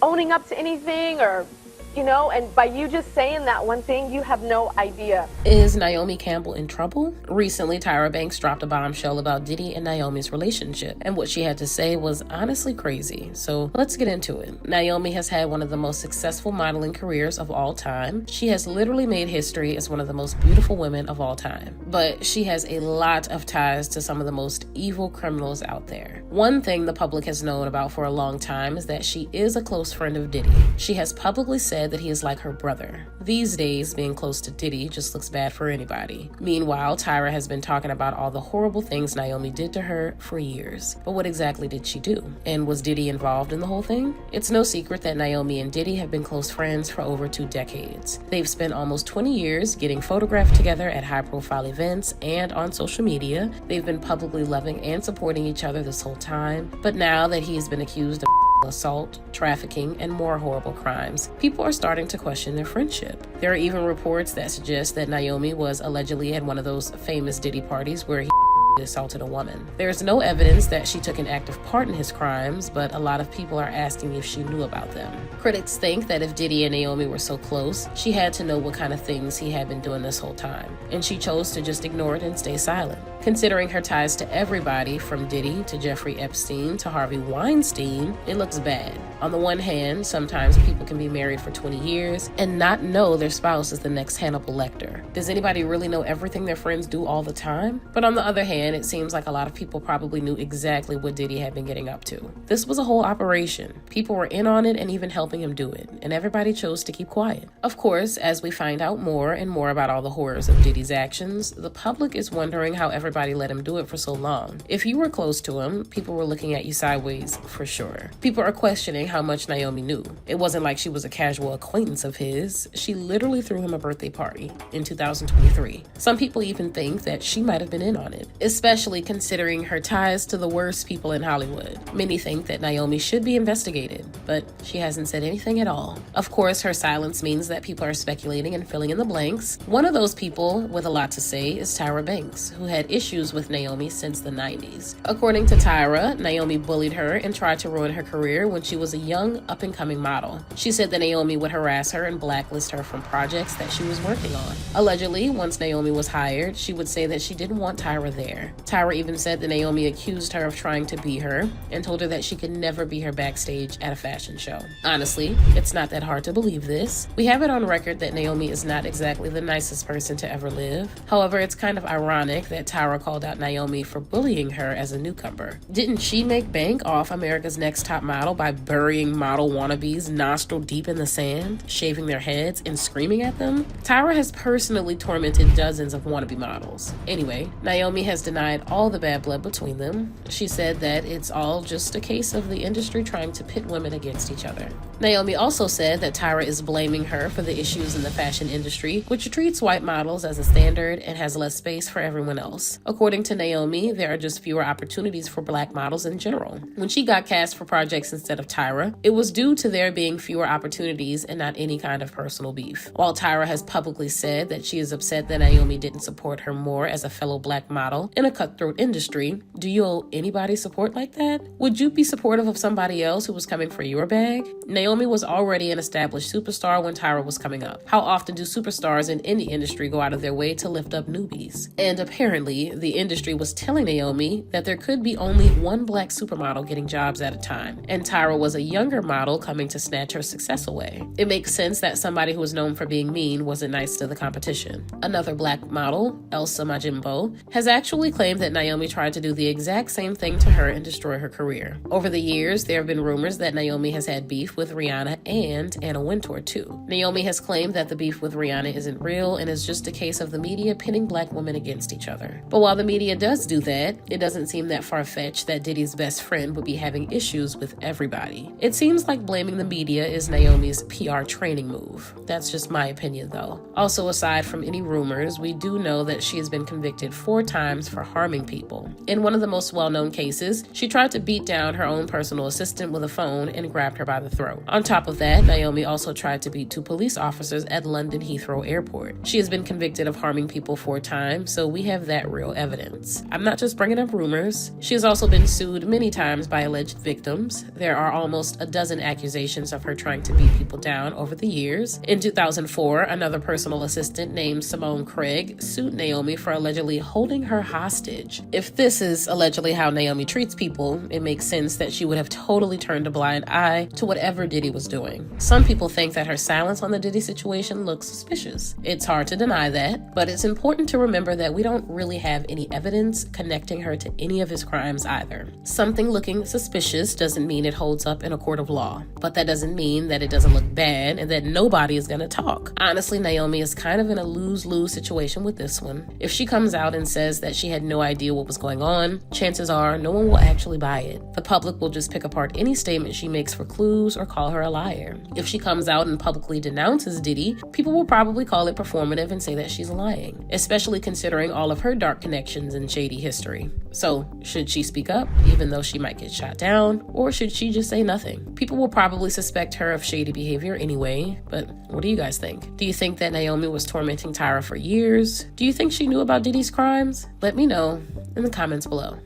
owning up to anything, or and by you just saying that one thing, you have no idea. Is Naomi Campbell in trouble? Recently, Tyra Banks dropped a bombshell about Diddy and Naomi's relationship, and what she had to say was honestly crazy. So let's get into it. Naomi has had one of the most successful modeling careers of all time. She has literally made history as one of the most beautiful women of all time. But she has a lot of ties to some of the most evil criminals out there. One thing the public has known about for a long time is that she is a close friend of Diddy. She has publicly said that he is like her brother. These days, being close to Diddy just looks bad for anybody. Meanwhile, Tyra has been talking about all the horrible things Naomi did to her for years. But what exactly did she do? And was Diddy involved in the whole thing? It's no secret that Naomi and Diddy have been close friends for over 2 decades. They've spent almost 20 years getting photographed together at high-profile events and on social media. They've been publicly loving and supporting each other this whole time. But now that he has been accused of assault, trafficking, and more horrible crimes, people are starting to question their friendship. There are even reports that suggest that Naomi was allegedly at one of those famous Diddy parties where he assaulted a woman. There is no evidence that she took an active part in his crimes, but a lot of people are asking if she knew about them. Critics think that if Diddy and Naomi were so close, she had to know what kind of things he had been doing this whole time, and she chose to just ignore it and stay silent. Considering her ties to everybody from Diddy to Jeffrey Epstein to Harvey Weinstein, it looks bad. On the one hand, sometimes people can be married for 20 years and not know their spouse is the next Hannibal Lecter. Does anybody really know everything their friends do all the time? But on the other hand, it seems like a lot of people probably knew exactly what Diddy had been getting up to. This was a whole operation. People were in on it and even helping him do it, and everybody chose to keep quiet. Of course, as we find out more and more about all the horrors of Diddy's actions, the public is wondering how everybody let him do it for so long. If you were close to him, people were looking at you sideways for sure. People are questioning how much Naomi knew. It wasn't like she was a casual acquaintance of his. She literally threw him a birthday party in 2023. Some people even think that she might have been in on it, especially considering her ties to the worst people in Hollywood. Many think that Naomi should be investigated, but she hasn't said anything at all. Of course, her silence means that people are speculating and filling in the blanks. One of those people with a lot to say is Tyra Banks, who had issues with Naomi since the 90s. According to Tyra, Naomi bullied her and tried to ruin her career when she was a young, up-and-coming model. She said that Naomi would harass her and blacklist her from projects that she was working on. Allegedly, once Naomi was hired, she would say that she didn't want Tyra there. Tyra even said that Naomi accused her of trying to be her and told her that she could never be her backstage at a fashion show. Honestly, it's not that hard to believe this. We have it on record that Naomi is not exactly the nicest person to ever live. However, it's kind of ironic that Tyra called out Naomi for bullying her as a newcomer. Didn't she make bank off America's Next Top Model by burying model wannabes nostril deep in the sand, shaving their heads, and screaming at them? Tyra has personally tormented dozens of wannabe models. Anyway, Naomi has denied all the bad blood between them. She said that it's all just a case of the industry trying to pit women against each other. Naomi also said that Tyra is blaming her for the issues in the fashion industry, which treats white models as a standard and has less space for everyone else. According to Naomi, there are just fewer opportunities for black models in general. When she got cast for projects instead of Tyra, it was due to there being fewer opportunities and not any kind of personal beef. While Tyra has publicly said that she is upset that Naomi didn't support her more as a fellow black model in a cutthroat industry, do you owe anybody support like that? Would you be supportive of somebody else who was coming for your bag? Naomi was already an established superstar when Tyra was coming up. How often do superstars in any industry go out of their way to lift up newbies? And apparently, the industry was telling Naomi that there could be only one black supermodel getting jobs at a time, and Tyra was a younger model coming to snatch her success away. It makes sense that somebody who was known for being mean wasn't nice to the competition. Another black model, Elsa Majimbo, has actually claimed that Naomi tried to do the exact same thing to her and destroy her career. Over the years, there have been rumors that Naomi has had beef with Rihanna and Anna Wintour too. Naomi has claimed that the beef with Rihanna isn't real and is just a case of the media pitting black women against each other. But while the media does do that, it doesn't seem that far-fetched that Diddy's best friend would be having issues with everybody. It seems like blaming the media is Naomi's PR training move. That's just my opinion though. Also, aside from any rumors, we do know that she has been convicted 4 times for for harming people. In one of the most well-known cases, she tried to beat down her own personal assistant with a phone and grabbed her by the throat. On top of that, Naomi also tried to beat 2 police officers at London Heathrow Airport. She has been convicted of harming people 4 times, so we have that real evidence. I'm not just bringing up rumors. She has also been sued many times by alleged victims. There are almost a dozen accusations of her trying to beat people down over the years. In 2004, another personal assistant named Simone Craig sued Naomi for allegedly holding her hostage. If this is allegedly how Naomi treats people, it makes sense that she would have totally turned a blind eye to whatever Diddy was doing. Some people think that her silence on the Diddy situation looks suspicious. It's hard to deny that, but it's important to remember that we don't really have any evidence connecting her to any of his crimes either. Something looking suspicious doesn't mean it holds up in a court of law, but that doesn't mean that it doesn't look bad and that nobody is gonna talk. Honestly, Naomi is kind of in a lose-lose situation with this one. If she comes out and says that she had no idea what was going on, chances are no one will actually buy it. The public will just pick apart any statement she makes for clues or call her a liar. If she comes out and publicly denounces Diddy, people will probably call it performative and say that she's lying, especially considering all of her dark connections and shady history. So, should she speak up, even though she might get shot down, or should she just say nothing? People will probably suspect her of shady behavior anyway, but what do you guys think? Do you think that Naomi was tormenting Tyra for years? Do you think she knew about Diddy's crimes? Let me know in the comments below.